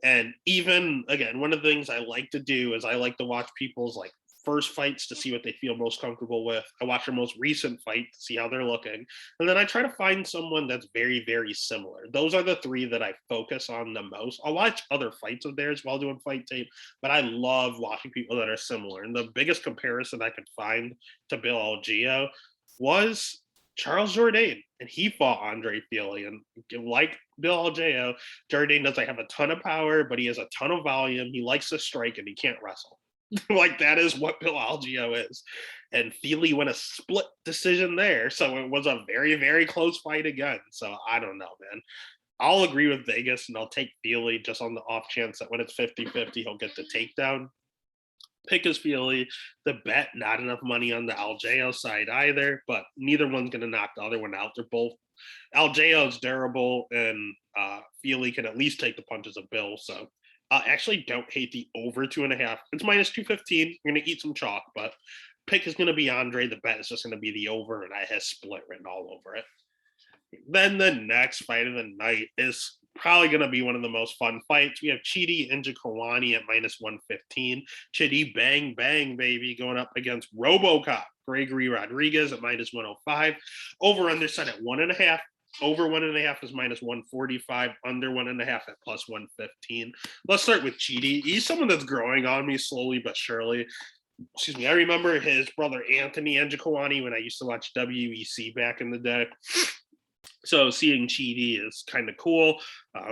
And even, again, one of the things I like to do is I like to watch people's like first fights to see what they feel most comfortable with. I watch their most recent fight to see how they're looking. And then I try to find someone that's very, very similar. Those are the 3 that I focus on the most. I'll watch other fights of theirs while doing fight tape, but I love watching people that are similar. And the biggest comparison I could find to Bill Algeo was Charles Jourdain, and he fought Andre Feely. And like Bill Algeo, Jourdain doesn't have a ton of power, but he has a ton of volume. He likes to strike, and he can't wrestle. Like that is what Bill Algeo is. And Feely went a split decision there. So it was a very, very close fight again. So I don't know, man. I'll agree with Vegas and I'll take Feely just on the off chance that when it's 50-50, he'll get the takedown. Pick his Feely. The bet, not enough money on the Algeo side either, but neither one's going to knock the other one out. They're both, Algeo's durable and Feely can at least take the punches of Bill. So actually don't hate the over 2.5. It's minus 215. You're going to eat some chalk, but pick is going to be Andre. The bet is just going to be the over, and I have split written all over it. Then the next fight of the night is probably going to be one of the most fun fights. We have Chidi Njokuani at minus 115. Chidi bang, bang, baby, going up against RoboCop. Gregory Rodriguez at minus 105. Over under set at 1.5. Over 1.5 is minus 145. Under 1.5 at plus 115. Let's start with Chidi. He's someone that's growing on me slowly but surely. Excuse me. I remember his brother Anthony Njokuani when I used to watch WEC back in the day. So seeing Chidi is kind of cool.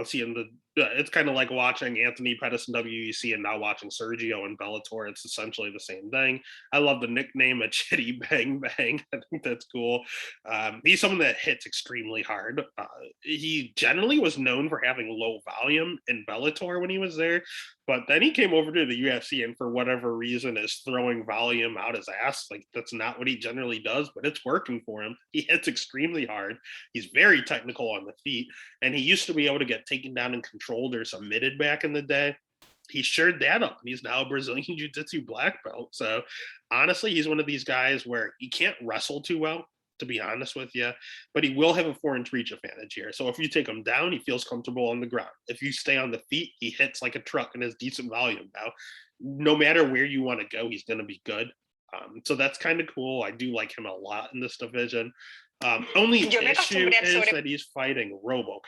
Seeing it's kind of like watching Anthony Pettis in WEC and now watching Sergio in Bellator. It's essentially the same thing. I love the nickname of Chidi Bang Bang. I think that's cool. He's someone that hits extremely hard. He generally was known for having low volume in Bellator when he was there, but then he came over to the UFC and for whatever reason is throwing volume out his ass. Like that's not what he generally does, but it's working for him. He hits extremely hard. He's very technical on the feet, and he used to be able to get taken down and controlled or submitted back in the day. He shared that up, and he's now a Brazilian Jiu-Jitsu black belt. So honestly, he's one of these guys where he can't wrestle too well, to be honest with you, but he will have a 4-inch reach advantage here. So if you take him down, he feels comfortable on the ground. If you stay on the feet, he hits like a truck and has decent volume. Now, no matter where you want to go, he's going to be good. So that's kind of cool. I do like him a lot in this division. Only issue is that he's fighting RoboCop.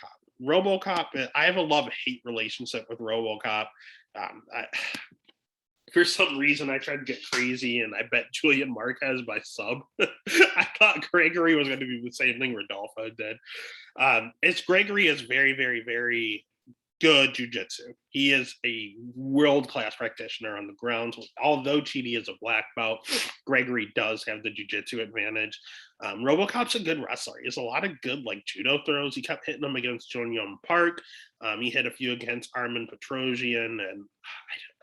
RoboCop, I have a love-hate relationship with RoboCop. For some reason, I tried to get crazy, and I bet Julian Marquez by sub. I thought Gregory was going to be the same thing Rodolfo did. It's Gregory is very, very, very good jiu-jitsu. He is a world-class practitioner on the ground. Although Chidi is a black belt, Gregory does have the jiu-jitsu advantage. RoboCop's a good wrestler. He has a lot of good like judo throws. He kept hitting them against Jong Park. He hit a few against Armin Petrosian, and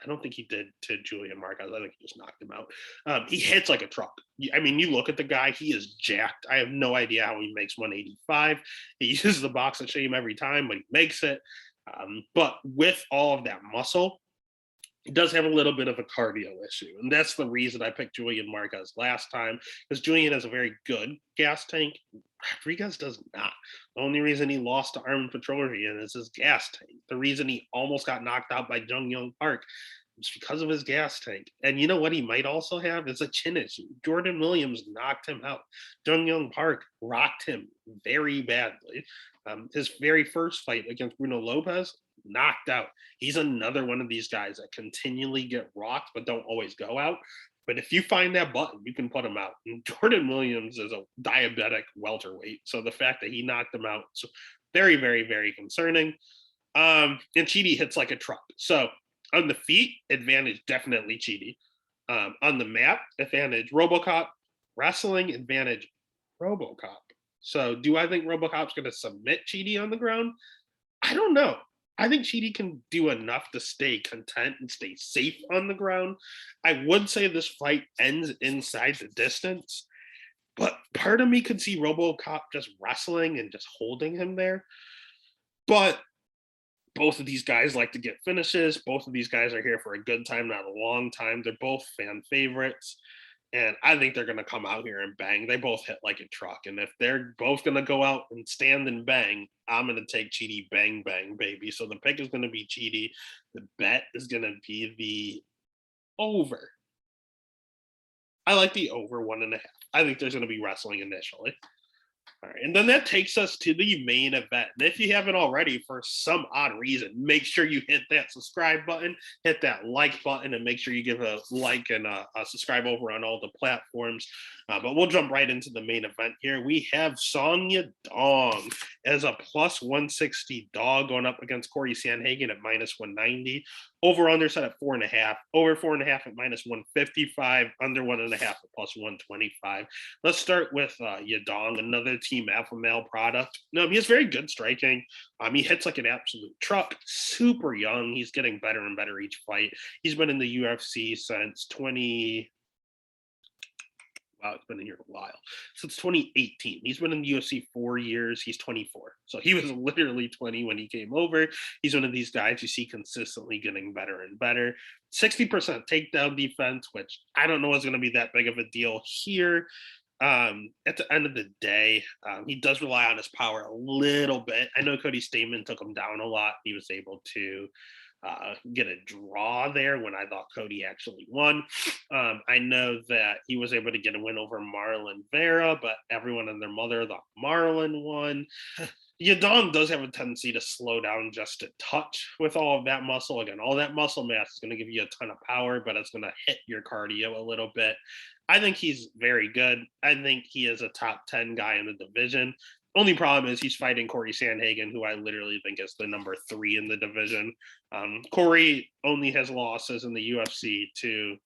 I don't think he did to Julian Marquez. I think he just knocked him out. He hits like a truck. I mean, you look at the guy, he is jacked. I have no idea how he makes 185. He uses the box of shame every time, but he makes it. But with all of that muscle, he does have a little bit of a cardio issue. And that's the reason I picked Julian Marquez last time, because Julian has a very good gas tank. Rodriguez does not. The only reason he lost to Armin Petrosian is his gas tank. The reason he almost got knocked out by Jung Young Park is because of his gas tank. And you know what he might also have is a chin issue. Jordan Williams knocked him out. Jung Young Park rocked him very badly. His very first fight against Bruno Lopez, knocked out. He's another one of these guys that continually get rocked but don't always go out. But if you find that button, you can put him out. And Jordan Williams is a diabetic welterweight, so the fact that he knocked him out is very, very, very concerning. And Chidi hits like a truck. So on the feet, advantage definitely Chidi. On the map, advantage RoboCop. Wrestling, advantage RoboCop. So do I think RoboCop's going to submit Chidi on the ground? I don't know. I think Chidi can do enough to stay content and stay safe on the ground. I would say this fight ends inside the distance, but part of me could see RoboCop just wrestling and just holding him there. But both of these guys like to get finishes. Both of these guys are here for a good time, not a long time. They're both fan favorites. And I think they're going to come out here and bang. They both hit like a truck. And if they're both going to go out and stand and bang, I'm going to take Chidi bang, bang, baby. So the pick is going to be Chidi. The bet is going to be the over. I like the over 1.5. I think there's going to be wrestling initially. All right, and then that takes us to the main event. And if you haven't already, for some odd reason, make sure you hit that subscribe button, hit that like button, and make sure you give a like and a subscribe over on all the platforms. But we'll jump right into the main event here. We have Song Yadong as a plus 160 dog going up against Corey Sandhagen at minus 190. Over under set at 4.5. Over 4.5 at minus 155. Under 1.5 at plus 125. Let's start with Yadong, another Team Alpha Male product. No, he has very good striking. He hits like an absolute truck. Super young. He's getting better and better each fight. He's been in the UFC since 20. Wow, it's been in here a while. Since 2018. He's been in the UFC 4 years. He's 24. So he was literally 20 when he came over. He's one of these guys you see consistently getting better and better. 60% takedown defense, which I don't know is going to be that big of a deal here. At the end of the day, he does rely on his power a little bit. I know Cody Stamann took him down a lot. He was able to get a draw there when I thought Cody actually won. I know that he was able to get a win over Marlon Vera, but everyone and their mother thought Marlon won. Yadong does have a tendency to slow down just a touch with all of that muscle. Again, all that muscle mass is going to give you a ton of power, but it's going to hit your cardio a little bit. I think he's very good. I think he is a top 10 guy in the division. Only problem is he's fighting Corey Sandhagen, who I literally think is the number 3 in the division. Corey only has losses in the UFC to,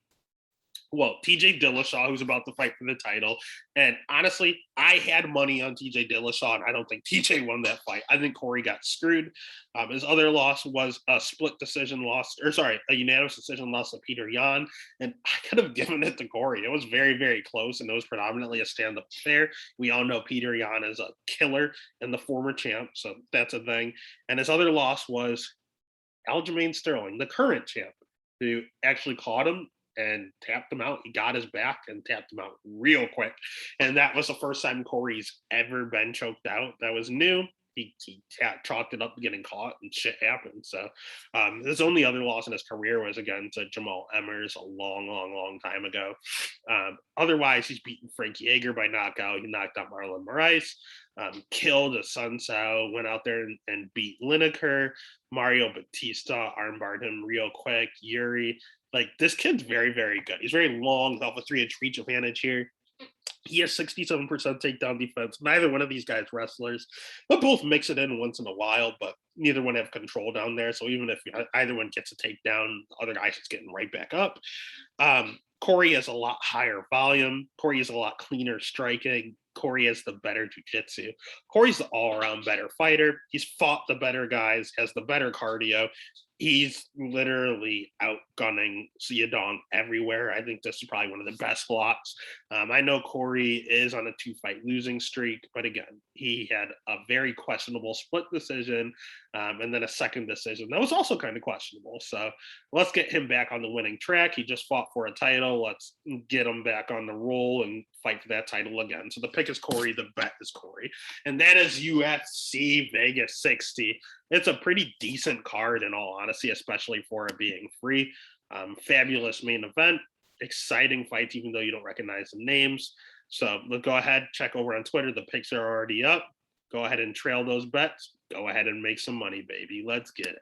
well, TJ Dillashaw, who's about to fight for the title. And honestly, I had money on TJ Dillashaw, and I don't think TJ won that fight. I think Corey got screwed. His other loss was a a unanimous decision loss to Peter Yan. And I could have given it to Corey. It was very, very close, and it was predominantly a stand-up affair. We all know Peter Yan is a killer and the former champ, so that's a thing. And his other loss was Aljamain Sterling, the current champ, who actually caught him and tapped him out. He got his back and tapped him out real quick. And that was the first time Corey's ever been choked out. That was new. He chalked it up getting caught and shit happened. So his only other loss in his career was against Jamal Emmers a long, long, long time ago. Otherwise, he's beaten Frank Yeager by knockout. He knocked out Marlon Moraes, killed a Sun Sao, went out there and beat Lineker. Mario Batista armbarred him real quick. Yuri. Like, this kid's very, very good. He's very long, off a 3-inch reach advantage here. He has 67% takedown defense. Neither one of these guys wrestlers. They'll both mix it in once in a while, but neither one have control down there. So even if either one gets a takedown, the other guy's just getting right back up. Corey has a lot higher volume. Corey is a lot cleaner striking. Corey has the better jiu-jitsu. Corey's the all-around better fighter. He's fought the better guys, has the better cardio. He's literally outgunning Yadong everywhere. I think this is probably one of the best blocks. I know Corey is on a 2-fight losing streak, but again, he had a very questionable split decision, and then a second decision that was also kind of questionable. So let's get him back on the winning track. He just fought for a title. Let's get him back on the roll and fight for that title again. So the pick is Corey. The bet is Corey. And that is UFC Vegas 60. It's a pretty decent card in all honesty, especially for it being free. Fabulous main event, exciting fights, even though you don't recognize the names. So let's go ahead, check over on Twitter. The picks are already up. Go ahead and trail those bets. Go ahead and make some money, baby. Let's get it.